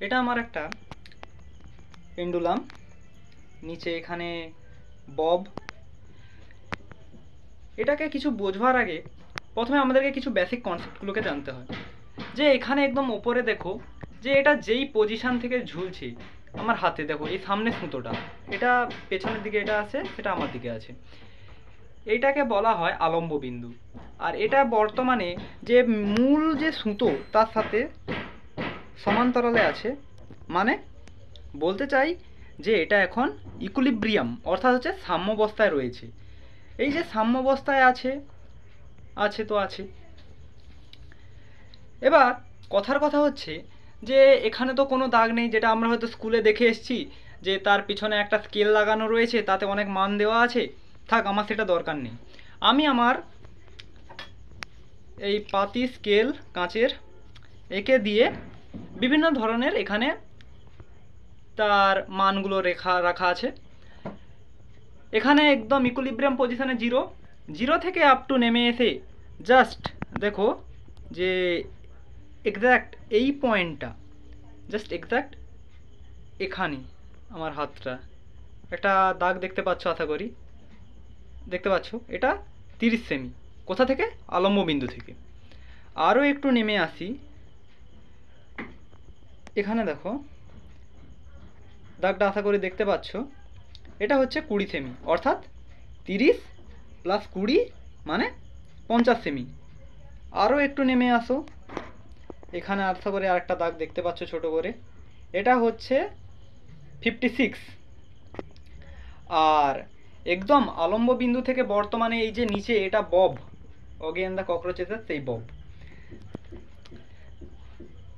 এটা আমার একটা পেন্ডুলাম, নিচে এখানে বব। এটাকে কিছু বোঝবার আগে প্রথমে আমাদেরকে কিছু বেসিক কনসেপ্টগুলোকে জানতে হয়। যে এখানে একদম ওপরে দেখো যে এটা যেই পজিশান থেকে ঝুলছে, আমার হাতে দেখো এই সামনে সুতোটা, এটা পেছনের দিকে এটা আছে, সেটা আমার দিকে আছে, এইটাকে বলা হয় আলম্ব বিন্দু। আর এটা বর্তমানে যে মূল যে সুতো তার সাথে সমান্তরালে আছে, মানে বলতে চাই যে এটা এখন ইকুইলিব্রিয়াম অর্থাৎ হচ্ছে সাম্যাবস্থায় রয়েছে। এই যে সাম্যাবস্থায় আছে, আছে তো আছে। এবার কথার কথা হচ্ছে যে এখানে তো কোনো দাগ নেই, যেটা আমরা হয়তো স্কুলে দেখে এসেছি যে তার পিছনে একটা স্কেল লাগানো রয়েছে, তাতে অনেক মান দেওয়া আছে। থাক, আমার সেটা দরকার নেই। আমি আমার এই পাতি স্কেল কাঁচের একে দিয়ে বিভিন্ন ধরনের এখানে তার মানগুলো রাখা আছে। এখানে একদম ইকুইলিব্রিয়াম পজিশনে জিরো, জিরো থেকে আপ টু নেমে এসে জাস্ট দেখো যে এক্স্যাক্ট এই পয়েন্টটা, জাস্ট এক্স্যাক্ট এখানে আমার হাতটা একটা দাগ দেখতে পাচ্ছ, আশা করি দেখতে পাচ্ছ। এটা 30 সেমি। কোথা থেকে? আলম্ব বিন্দু থেকে। আরও একটু নেমে আসি, এখানে দেখো দাগটা আশা করি দেখতে পাচ্ছ। এটা হচ্ছে 20 সেমি, অর্থাৎ 30 প্লাস 20 মানে 50 সেমি। আরও একটু নেমে আসো, এখানে আশা করে আরেকটা দাগ দেখতে পাচ্ছ ছোট করে, এটা হচ্ছে 56। আর একদম আলম্ব বিন্দু থেকে বর্তমানে এই যে নিচে এটা বব, অগেন দ্য ককরোচেসের সেই বব।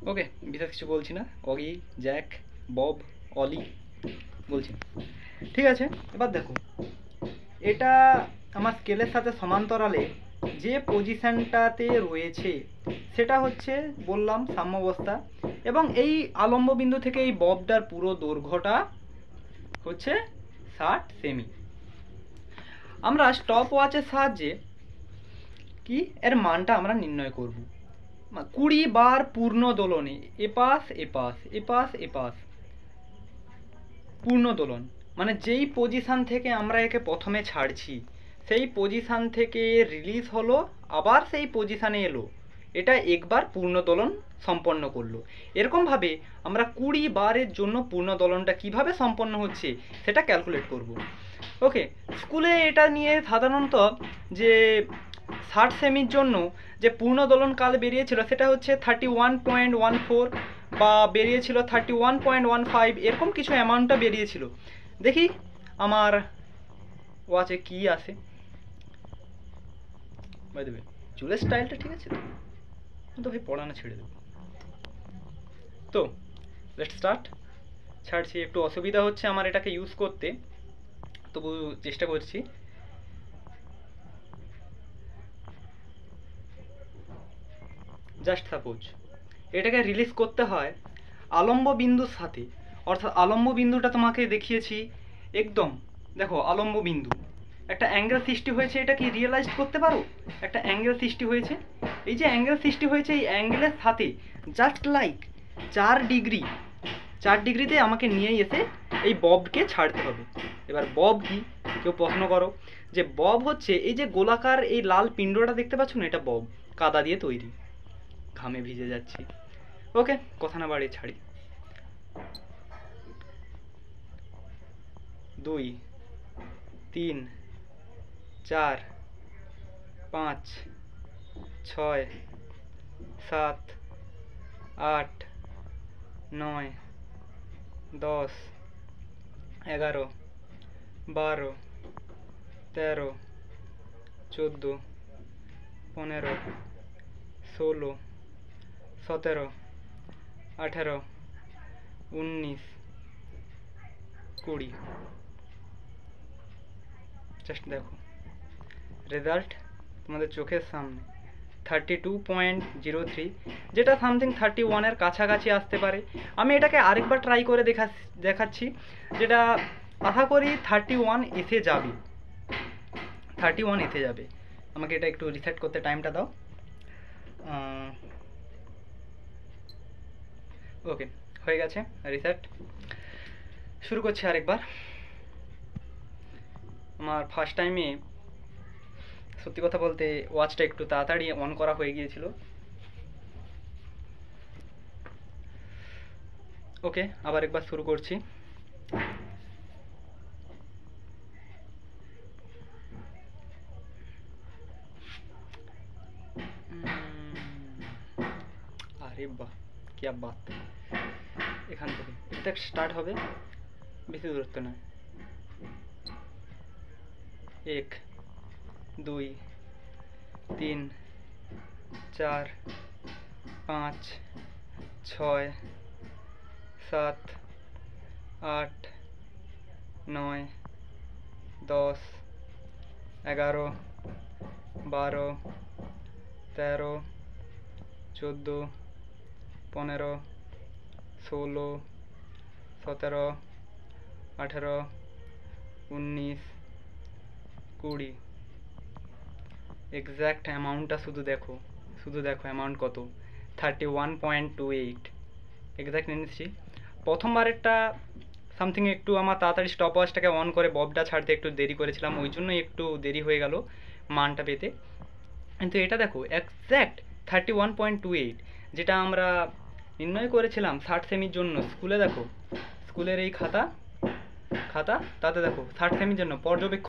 ওকে, বিশেষ কিছু বলছি না, অগি, জ্যাক, বব, অলি বলছি। ঠিক আছে, এবার দেখো এটা আমার স্কেলের সাথে সমান্তরালে যে পজিশনটাতে রয়েছে সেটা হচ্ছে বললাম সাম্যাবস্থা, এবং এই আলম্ব বিন্দু থেকে এই ববটার পুরো দৈর্ঘ্যটা হচ্ছে 60 সেমি। আমরা স্টপ ওয়াচের সাহায্যে কি এর মানটা আমরা নির্ণয় করব। 20 বার পূর্ণ দোলনে এপাশ এপাশ এপাশ এপাশ, পূর্ণ দোলন মানে যেই পজিশান থেকে আমরা একে প্রথমে ছাড়ছি সেই পজিশান থেকে রিলিজ হলো, আবার সেই পজিশানে এলো, এটা একবার পূর্ণ দোলন সম্পন্ন করলো। এরকমভাবে আমরা 20 বারের জন্য পূর্ণ দোলনটা কিভাবে সম্পন্ন হচ্ছে সেটা ক্যালকুলেট করব। ওকে, স্কুলে এটা নিয়ে সাধারণত যে 60 সেমির জন্য যে পূর্ণ দোলন কাল বেরিয়েছিল সেটা হচ্ছে 31.14, বা বেরিয়েছিল 31.15, এরকম কিছু অ্যামাউন্টটা বেরিয়েছিল। দেখি আমার ওয়াচে কি আসে। বাই দ্য ওয়ে, চুলের স্টাইলটা ঠিক আছে তো ভাই, পড়ানো ছেড়ে দেবো। তো লেটস স্টার্ট। ছাড়ছি, একটু অসুবিধা হচ্ছে আমার এটাকে ইউজ করতে, তবু চেষ্টা করছি। জাস্ট সাপোজ এটাকে রিলিজ করতে হয় আলম্ব বিন্দুর সাথে, অর্থাৎ আলম্ব বিন্দুটা তোমাকে দেখিয়েছি একদম, দেখো আলম্ব বিন্দু একটা অ্যাঙ্গেল সৃষ্টি হয়েছে, এটা কি রিয়েলাইজ করতে পারো? একটা অ্যাঙ্গেল সৃষ্টি হয়েছে, এই যে অ্যাঙ্গেল সৃষ্টি হয়েছে এই অ্যাঙ্গেলের সাথে জাস্ট লাইক 4 ডিগ্রি, 4 ডিগ্রিতে আমাকে নিয়ে এসে এই ববকে ছাড়তে হবে। এবার বব কি কেউ প্রশ্ন করো, যে বব হচ্ছে এই যে গোলাকার এই লাল পিণ্ডটা দেখতে পাচ্ছ না, এটা বব, কাদা দিয়ে তৈরি। ঘামে ভিজে যাচ্ছি। ওকে, কথা না বাড়িয়ে ছাড়ি। 2, 3, 4, 5, 6, 7, 8, 9, 10, 11, 12, 13, 14, 15, 16, 17, 18, 19, 20। জাস্ট দেখো রেজাল্ট তোমাদের চোখের সামনে 32.03, যেটা সামথিং 31-এর কাছাকাছি আসতে পারে। আমি এটাকে আরেকবার ট্রাই করে দেখাচ্ছি, যেটা আশা করি 31 এসে যাবে, 31 এসে যাবে। আমাকে এটা একটু রিসেট করতে টাইমটা দাও। ওকে, হয়ে গেছে রিসেট। শুরু করছি আরেকবার। আমার ফার্স্ট টাইমে সত্যি কথা বলতে ওয়াচটা একটু তাড়াতাড়ি অন করা হয়ে গিয়েছিল। ওকে, আবার একবার শুরু করছি। আরে বাহ, কি বাত! এখান থেকে এটা স্টার্ট হবে, বেশি দূরত্ব না। 1 2 3 4 5 6 7 8 9 10 11 12 13 14 15 16 17 18 19 20। এক্স্যাক্ট অ্যামাউন্টটা শুধু দেখো, অ্যামাউন্ট কত, 31.28। এক্স্যাক্ট নিচ্ছি। প্রথমবারেরটা সামথিং একটু আমার তাড়াতাড়ি স্টপ ওয়াচটাকে অন করে ববটা ছাড়তে একটু দেরি করেছিলাম, ওই জন্য একটু দেরি হয়ে গেল মানটা পেতে। কিন্তু এটা দেখো এক্স্যাক্ট 31.28, যেটা আমরা নির্ণয় করেছিলাম 60 সেমির জন্য স্কুলে। দেখো স্কুলের এই খাতা তাতে দেখো 60 সেমির জন্য পর্যবেক্ষণ